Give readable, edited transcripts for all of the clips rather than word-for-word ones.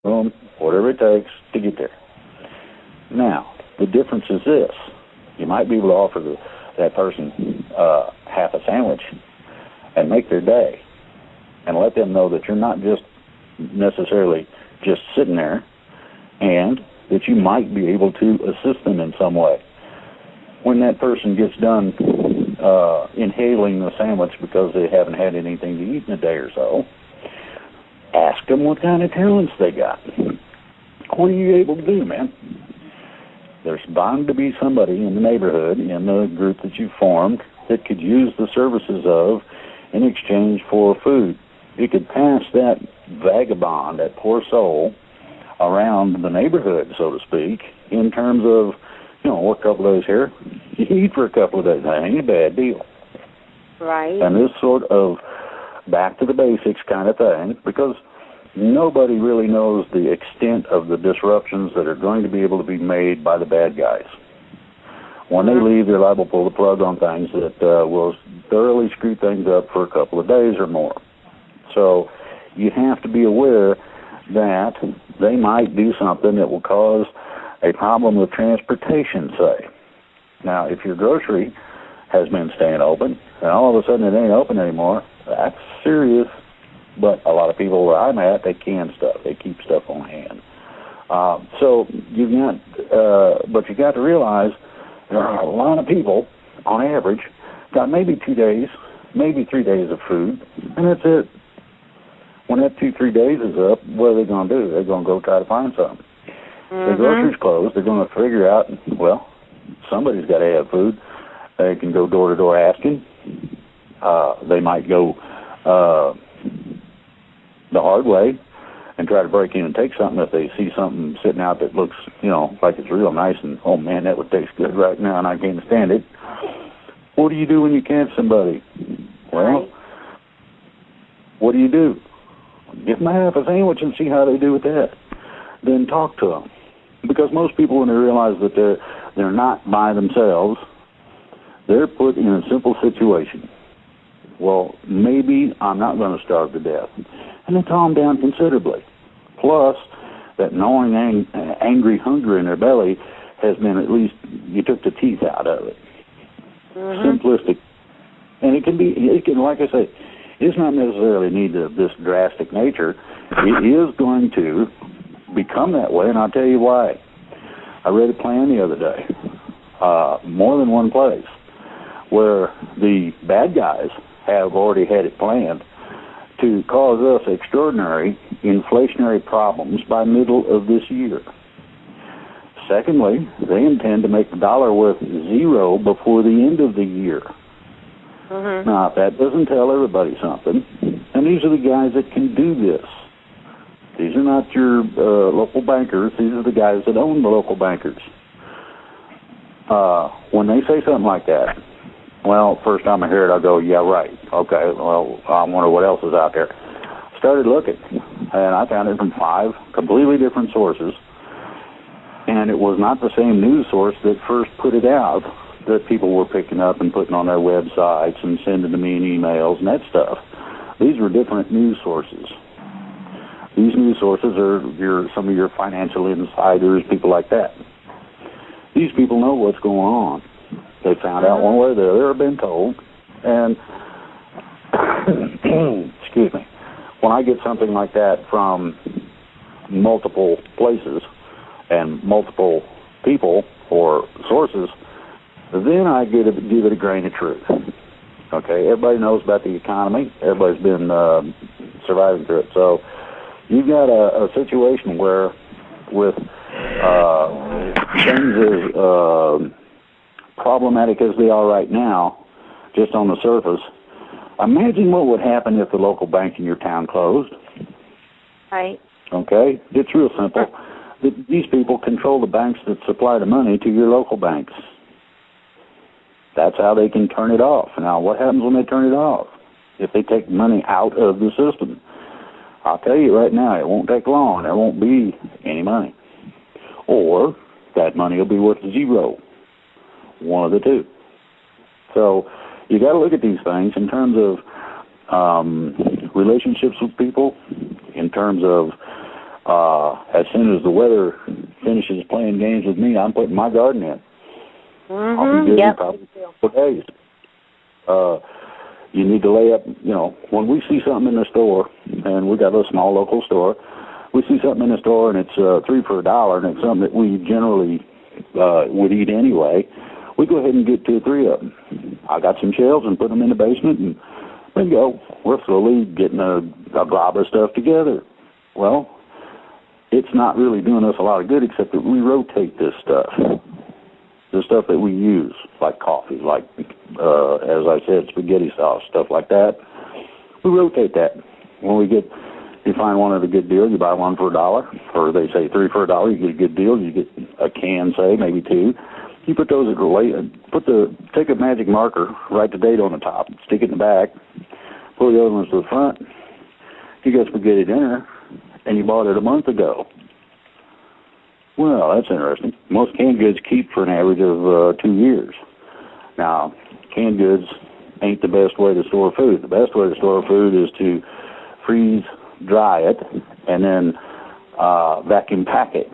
boom, whatever it takes to get there. Now, the difference is this. You might be able to offer that person half a sandwich and make their day and let them know that you're not just necessarily just sitting there and that you might be able to assist them in some way. When that person gets done inhaling the sandwich because they haven't had anything to eat in a day or so, ask them what kind of talents they got. What are you able to do, man? There's bound to be somebody in the neighborhood, in the group that you formed, that could use the services of in exchange for food. You could pass that vagabond, that poor soul, around the neighborhood, so to speak, in terms of, work a couple of days here, you eat for a couple of days. That ain't a bad deal. Right. And this sort of back to the basics kind of thing, because nobody really knows the extent of the disruptions that are going to be able to be made by the bad guys. When they leave, they're liable to pull the plug on things that will thoroughly screw things up for a couple of days or more. So you have to be aware that they might do something that will cause a problem with transportation, say. Now, if your grocery has been staying open, and all of a sudden it ain't open anymore, that's serious. But a lot of people where I'm at, they can stuff. They keep stuff on hand. So you got to realize there are a lot of people, on average, got maybe 2 days, maybe 3 days of food, and that's it. When that 2-3 days is up, what are they going to do? They're going to go try to find something. The grocery's closed. They're going to figure out, well, somebody's got to have food. They can go door to door asking. They might go the hard way and try to break in and take something if they see something sitting out that looks, like it's real nice and, oh man, that would taste good right now and I can't stand it. What do you do when you catch somebody? Well, what do you do? Give them a half a sandwich and see how they do with that. Then talk to them. Because most people, when they realize that they're not by themselves, they're put in a simple situation. Well, maybe I'm not going to starve to death. And they calm down considerably. Plus, that gnawing, angry hunger in their belly has been at least, you took the teeth out of it. Simplistic. And it can, like I say, it's not necessarily need of this drastic nature. It is going to become that way, and I'll tell you why. I read a plan the other day, more than one place, where the bad guys have already had it planned to cause us extraordinary inflationary problems by middle of this year. Secondly, they intend to make the dollar worth zero before the end of the year. Now, if that doesn't tell everybody something, and these are the guys that can do this. These are not your local bankers. These are the guys that own the local bankers. When they say something like that, well, first time I hear it, I'll go, yeah, right. Okay, well, I wonder what else is out there. Started looking, and I found it from 5 completely different sources, and it was not the same news source that first put it out that people were picking up and putting on their websites and sending to me in emails and that stuff. These were different news sources. These news sources are some of your financial insiders, people like that. These people know what's going on. They found out one way or the other, or been told. And, excuse me, when I get something like that from multiple places and multiple people or sources, then I give it a grain of truth. Okay, everybody knows about the economy. Everybody's been surviving through it. So you've got a situation where with things as problematic as they are right now, just on the surface, imagine what would happen if the local bank in your town closed. Right. Okay? It's real simple. These people control the banks that supply the money to your local banks. That's how they can turn it off. Now, what happens when they turn it off? If they take money out of the system, I'll tell you right now, it won't take long. There won't be any money. Or that money will be worth zero. One of the two. So you got to look at these things in terms of relationships with people, in terms of As soon as the weather finishes playing games with me, I'm putting my garden in. I'll be busy probably for days. You need to lay up, when we see something in the store, and we got a small local store, we see something in the store and it's 3 for $1, and it's something that we generally would eat anyway, we go ahead and get 2 or 3 of them. I got some shelves and put them in the basement, and bingo, we're slowly getting a glob of stuff together. Well, it's not really doing us a lot of good except that we rotate this stuff. The stuff that we use, like coffee, like, as I said, spaghetti sauce, stuff like that. We rotate that. When you find one at a good deal, you buy one for $1, or they say 3 for $1, you get a good deal, you get a can, say, maybe 2. You put those take a magic marker, write the date on the top, stick it in the back, pull the other ones to the front. You got spaghetti dinner, and you bought it a month ago. Well, that's interesting. Most canned goods keep for an average of 2 years. Now, canned goods ain't the best way to store food. The best way to store food is to freeze, dry it, and then vacuum pack it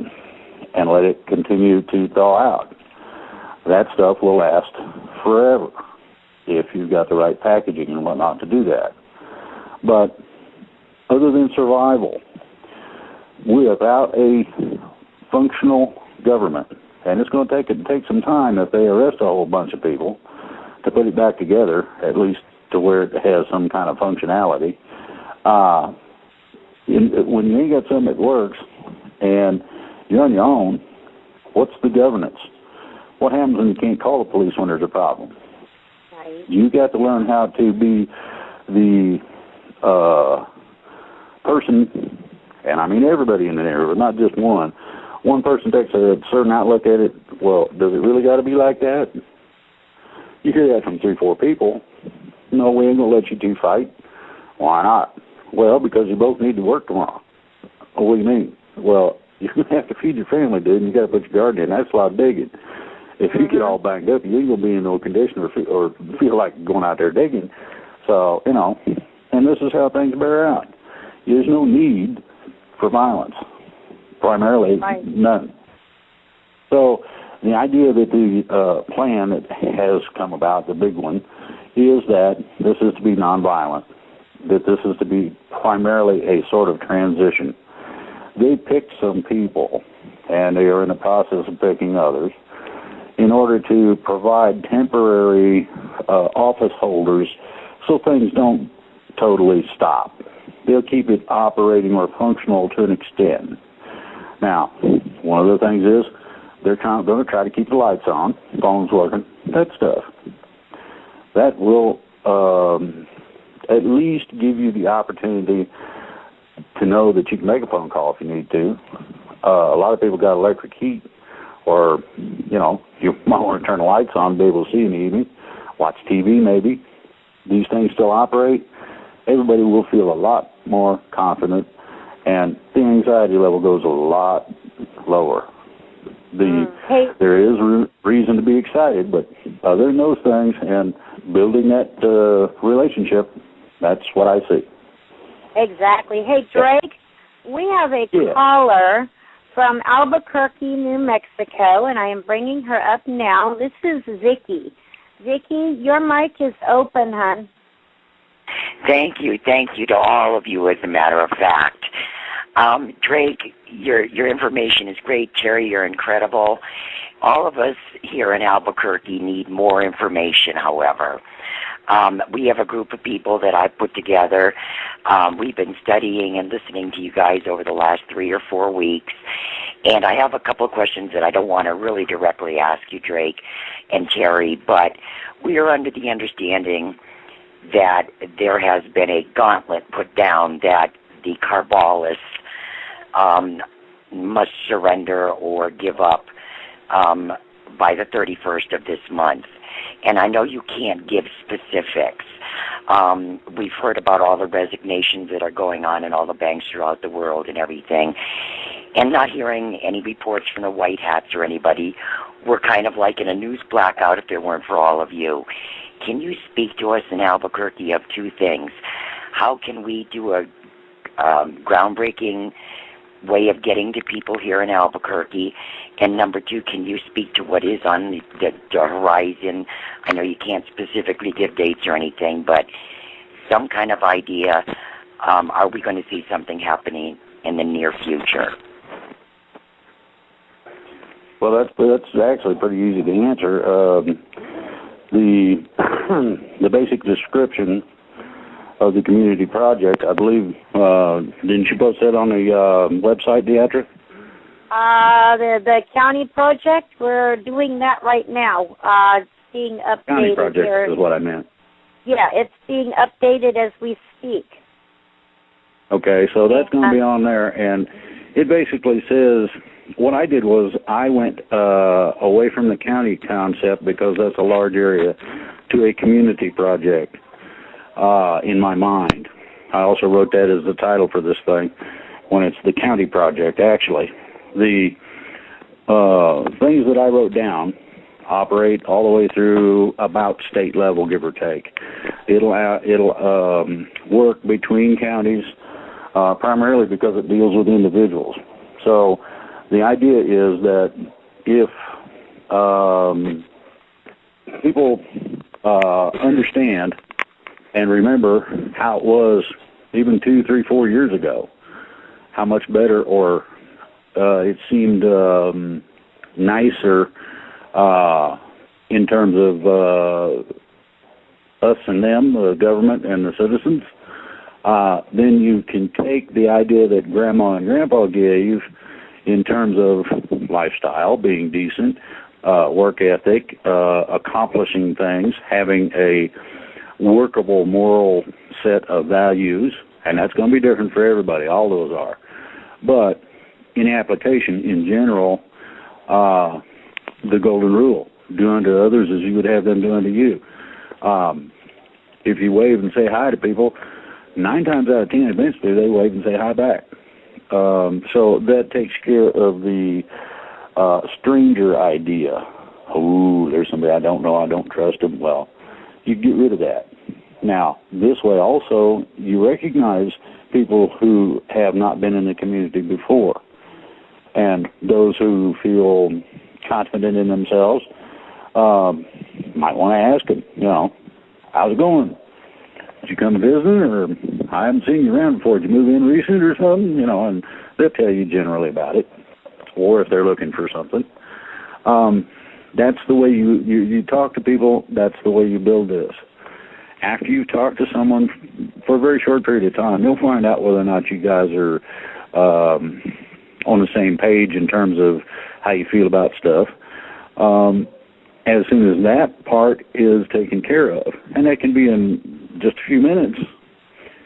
and let it continue to thaw out. That stuff will last forever if you've got the right packaging and whatnot to do that. But other than survival, without a functional government, and it's going to take some time if they arrest a whole bunch of people to put it back together, at least to where it has some kind of functionality. When you ain't got something that works and you're on your own, what's the governance? What happens when you can't call the police when there's a problem? Right. You got to learn how to be the person, and I mean everybody in the neighborhood, not just one. One person takes a certain outlook at it. Well, does it really got to be like that? You hear that from 3 or 4 people. No, we ain't going to let you 2 fight. Why not? Well, because you both need to work tomorrow. What do you mean? Well, you're going to have to feed your family, dude, and you got to put your garden in. That's a lot of digging. If you get all banged up, you ain't going to be in no condition or feel like going out there digging. So, and this is how things bear out. There's no need for violence. Primarily, none. So the idea that the plan that has come about, the big one, is that this is to be nonviolent, that this is to be primarily a sort of transition. They picked some people, and they are in the process of picking others, in order to provide temporary office holders so things don't totally stop. They'll keep it operating or functional to an extent. Now, one of the things is they're going to try to keep the lights on, phones working, that stuff. That will at least give you the opportunity to know that you can make a phone call if you need to. A lot of people got electric heat, or, you might want to turn the lights on to be able to see in the evening, watch TV maybe. These things still operate. Everybody will feel a lot more confident, and the anxiety level goes a lot lower. There is reason to be excited, but other than those things and building that relationship, that's what I see. Exactly. Hey, Drake, we have a caller from Albuquerque, New Mexico, and I am bringing her up now. This is Vicki. Vicki, your mic is open, hon. Thank you to all of you, as a matter of fact. Drake, your information is great. Terry, you're incredible. All of us here in Albuquerque need more information, however. We have a group of people that I've put together. We've been studying and listening to you guys over the last 3 or 4 weeks. And I have a couple of questions that I don't want to really directly ask you, Drake and Terry, but we are under the understanding that there has been a gauntlet put down that the Carbalists must surrender or give up by the 31st of this month. And I know you can't give specifics. We've heard about all the resignations that are going on in all the banks throughout the world and everything. And not hearing any reports from the White Hats or anybody, we're kind of like in a news blackout if it weren't for all of you. Can you speak to us in Albuquerque of 2 things? How can we do a groundbreaking way of getting to people here in Albuquerque? And number two, can you speak to what is on the horizon? I know you can't specifically give dates or anything, but some kind of idea. Are we going to see something happening in the near future? Well, that's actually pretty easy to answer. The basic description of the community project, I believe, didn't you post that on the website, Deatra? The county project, we're doing that right now. It's being updated. County project here. is what I meant. Yeah, it's being updated as we speak. Okay, so that's going to be on there, and it basically says, what I did was I went away from the county concept, because that's a large area, to a community project in my mind. I also wrote that as the title for this thing, when it's the county project, actually. The things that I wrote down operate all the way through about state level, give or take. It'll work between counties, primarily because it deals with individuals. So the idea is that if people understand and remember how it was even 2, 3, 4 years ago, how much better or it seemed nicer in terms of us and them, the government and the citizens, then you can take the idea that Grandma and Grandpa gave in terms of lifestyle, being decent, work ethic, accomplishing things, having a workable moral set of values, and that's going to be different for everybody. All those are. But in application, in general, the golden rule, do unto others as you would have them do unto you. If you wave and say hi to people, 9 times out of 10, eventually they wave and say hi back. So that takes care of the stranger idea. Oh, there's somebody I don't know, I don't trust them. Well, you get rid of that. Now, this way also, you recognize people who have not been in the community before. And those who feel confident in themselves might want to ask them, how's it going? Did you come visiting, or I haven't seen you around before. Did you move in recent or something? And they'll tell you generally about it, or if they're looking for something. That's the way you talk to people. That's the way you build this. After you talk to someone for a very short period of time, you'll find out whether or not you guys are on the same page in terms of how you feel about stuff. As soon as that part is taken care of, and that can be in just a few minutes,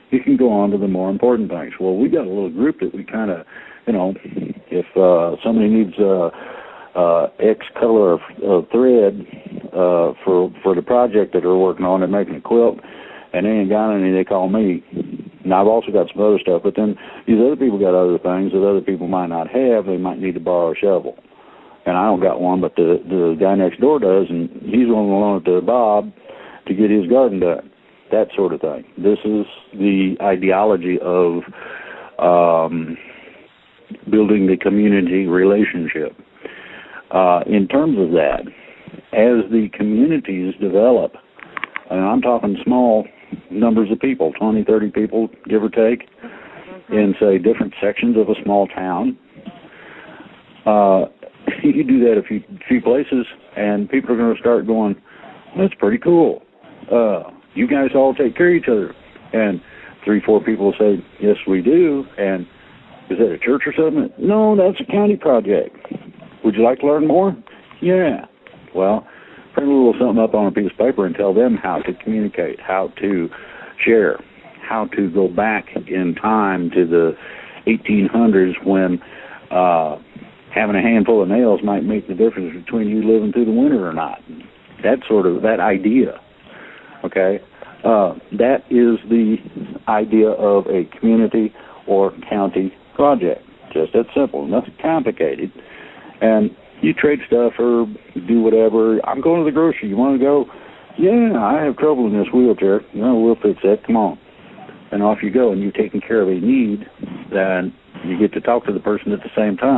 you can go on to the more important things. Well, we got a little group that we kind of, if somebody needs X color of thread for the project that they're working on, they're making a quilt, and they ain't got any, they call me. Now, I've also got some other stuff, but then these other people got other things that other people might not have. They might need to borrow a shovel. And I don't got one, but the guy next door does, and he's willing to loan it to Bob to get his garden done. That sort of thing. This is the ideology of building the community relationship. In terms of that, as the communities develop, and I'm talking small numbers of people, 20, 30 people, give or take, in, say, different sections of a small town, you do that a few places, and people are going to start going, that's pretty cool. You guys all take care of each other. And 3, 4 people will say, yes, we do. And is that a church or something? No, that's a county project. Would you like to learn more? Yeah. Well, print a little something up on a piece of paper and tell them how to communicate, how to share, how to go back in time to the 1800s when having a handful of nails might make the difference between you living through the winter or not. That idea. Okay? That is the idea of a community or county project. Just that simple. Nothing complicated. And you trade stuff or do whatever. I'm going to the grocery. You want to go? Yeah, I have trouble in this wheelchair. We'll fix that. Come on. And off you go. And you've taken care of a need that you get to talk to the person at the same time.